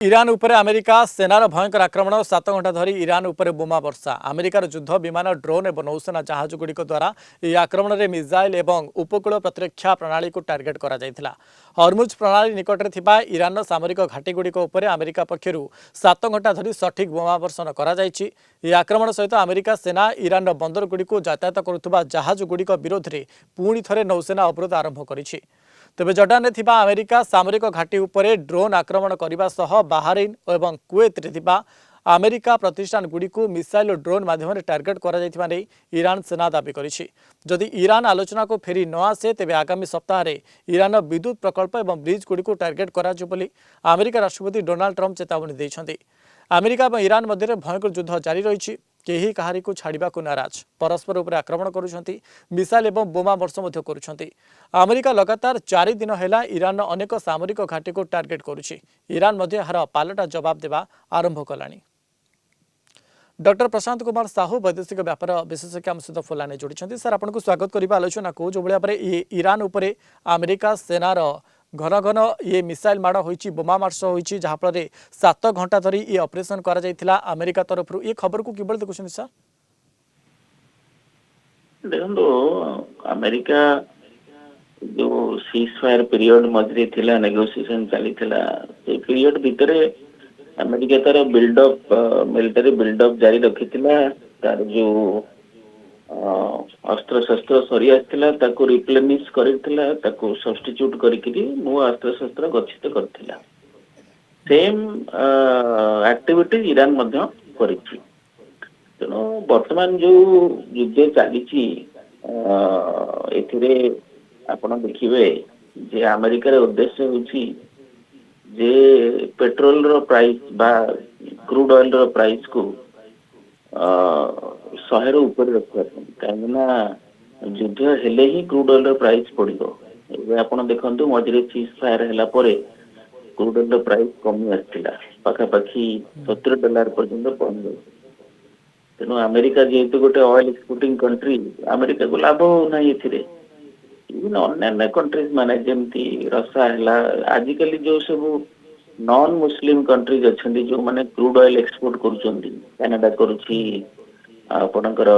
Iran उपरे America सेनार भयंकर आक्रमण 7 घंटा धरी इरान उपरे बोमा वर्षा अमेरिकार युद्ध विमान ड्रोन और नौसेना जहाज गुड़िक द्वारा यह आक्रमण में मिसाइल और उपकूल प्रतिरक्षा प्रणाली को टार्गेट करा जायथिला। हरमुज प्रणाली निकट में इरान सामरिक घाटीगुड़िक अमेरिका पक्षर 7 घंटा धरी सठिक बोमा वर्षण करा जायछि। यह आक्रमण सहित अमेरिका सेना इरान बंदर गुड़िक यातायात करुवा जहाज गुड़िक विरोध में पुणी थे नौसेना अवरोध आरंभ करिछि। तेबे जर्डान में थिबा अमेरिका सामरिक घाटी उपरे ड्रोन आक्रमण करने सह बाहरीन और कुवेत रे थिबा अमेरिका प्रतिष्ठान गुड़िक मिसाइल और ड्रोन माध्यम टार्गेट करा ईरान सेना दाबी करिछि। जदि ईरान आलोचना को फेरी न आसे तेबे आगामी सप्ताह में ईरान विद्युत प्रकल्प और ब्रिज गुड़िक टार्गेट करा बोली अमेरिका राष्ट्रपति डोनाल्ड ट्रम्प चेतावनी देइछन्ति। अमेरिका और ईरान मध्य भयंकर युद्ध जारी रही केही कहारी को छाड़ा को नाराज परस्पर उपर आक्रमण करुछन्ति मिसाइल एवं बोमा वर्ष मध्य करुछन्ति। अमेरिका लगातार 4 दिन हैला ईरान अनेक सामरिक घाटी को टार्गेट करुछि। ईरान मध्य हार पालटा जवाब देवा आरंभ कलानी। डॉक्टर प्रशांत कुमार साहू वैदेशिक व्यापार विशेषज्ञ आम सहित फोलाने जोड़ी सर आपको स्वागत करवा आलोचना को जो भाई ईरान उपरे अमेरिका सेनार घन घन ये मिसाइल माड़ होइछि बोमा मार्च होइछि जहाँफल 7 घंटा धरी ये ऑपरेशन करा जायथिला अमेरिका तरफ ये खबर को किबल देखुछन सर। देखो अमेरिका जो सीज फायर पीरियड मझे थिला नेगोशिएशन चली थिला से पीरियड भितर अमेरिका तार बिल्डअप मिलिटरी बिल्डअप जारी रखिथिला तार जो अस्त्र शस्त्र सरी आसथिला ताको रिप्लेनिश करिथिला ताको सब्स्टिट्यूट करिकरी नुआ अस्त्र शस्त्र गच्छित करथिला। सेम एक्टिविटीज ईरान मध्य करिछि। तेणु वर्तमान जो युद्ध चली एथिरे आपण देखिबे जे अमेरिकार उद्देश्य होछि जे पेट्रोल रो प्राइस बा क्रूड ऑयल रो प्राइस को 100 ऊपर रखा कहीं युद्ध हेले ही क्रूड ऑयल प्राइस पड़ो। आप देखते मझे सीज फायर है क्रूड ऑयल प्राइस कमी आसाला पाखापाखि $70 पर्यंत पहुंच गई। तेणु अमेरिका जेहेतु गोटे ऑयल एक्सपोर्टिंग कंट्री अमेरिका को लाभ होना इवन अन्य कंट्रीज माने जमती रसा है आजिकल जो सब नॉन मुस्लिम कंट्रीज अच्छा जो माने क्रूड ऑयल एक्सपोर्ट करुँच कनाडा करुच्ची आपणकर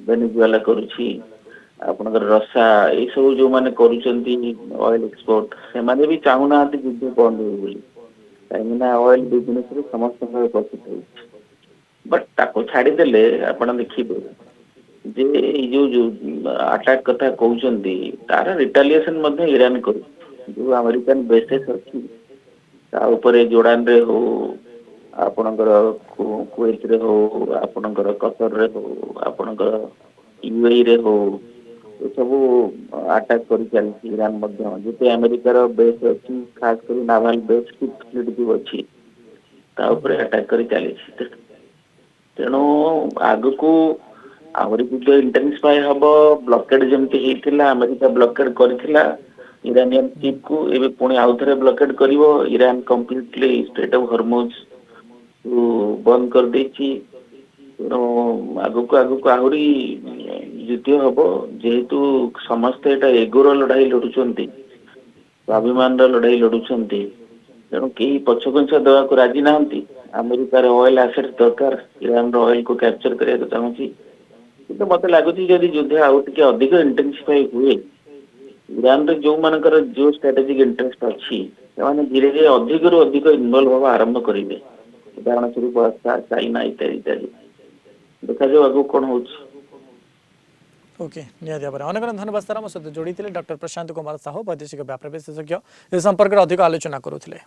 वेनेजुएला करुच्ची आपणकर रसा ये सब जो माने करुचंती ऑयल एक्सपोर्ट से माने भी चाहूना युद्ध बंद हो बोली कहीं ऑयल बिजनेस रे समस्त प्रॉफिट हो बट ताको छाड़ी देले आपण देखिबे जे जो अटैक कथा कहउचंती तार रिटेलिएशन मध्ये ईरान करू जो अमेरिकन बेसेस अछि ता ऊपर जोर्डान रे हो आपणकर कुवैत रे हो आपणकर कतर रे हो आपणकर यूएई रे हो ये सब अटैक करी चलती ईरान मध्य जेते अमेरिकार बेस अछि खास कर नावल बेस फ्लीट भी अछि ता ऊपर अटैक करी चली। तेणु आग को आहरी युद्ध इंटेंसिफाई हम ब्लॉकेड जमती होता अमेरिका ब्लॉकेड करथिला इरानियन शिप को एबे पुणी आउ थे ब्लॉकेड करिवो Iran completely strait of Hormuz बंद कर देछि। आगु आहरी युद्ध हम जेहेतु समस्ते एटा एगोर लड़ाई लड़ुचंती स्वाभिमान लड़ाई लड़ुचंती तेणु कई पछघुंचा देवा को राजी नाहंती। अमेरिकार ऑयल एसेट दरकार ईरान ऑयल को कैप्चर करने को चाहूँगी कि मत लगुच जदि युद्ध आउ टे अधिक इंटेंसिफाई हुए ईरान रे जो मानकर जो स्ट्रेटेजिक इंटरेस्ट अच्छी से धीरे धीरे अधिक रु अधिक इनवॉल्व हवा आरंभ करेंगे उदाहरण स्वरूप चाइना इत्यादि इत्यादि देखा जाओ आगु कौन हो। ओके निहाती भाव अनेक धन्यवाद सर आम सहित जोड़ी डॉक्टर प्रशांत कुमार साहू वैदेशिक व्यापार विशेषज्ञ ए संपर्क में अधिक आलोचना करुले।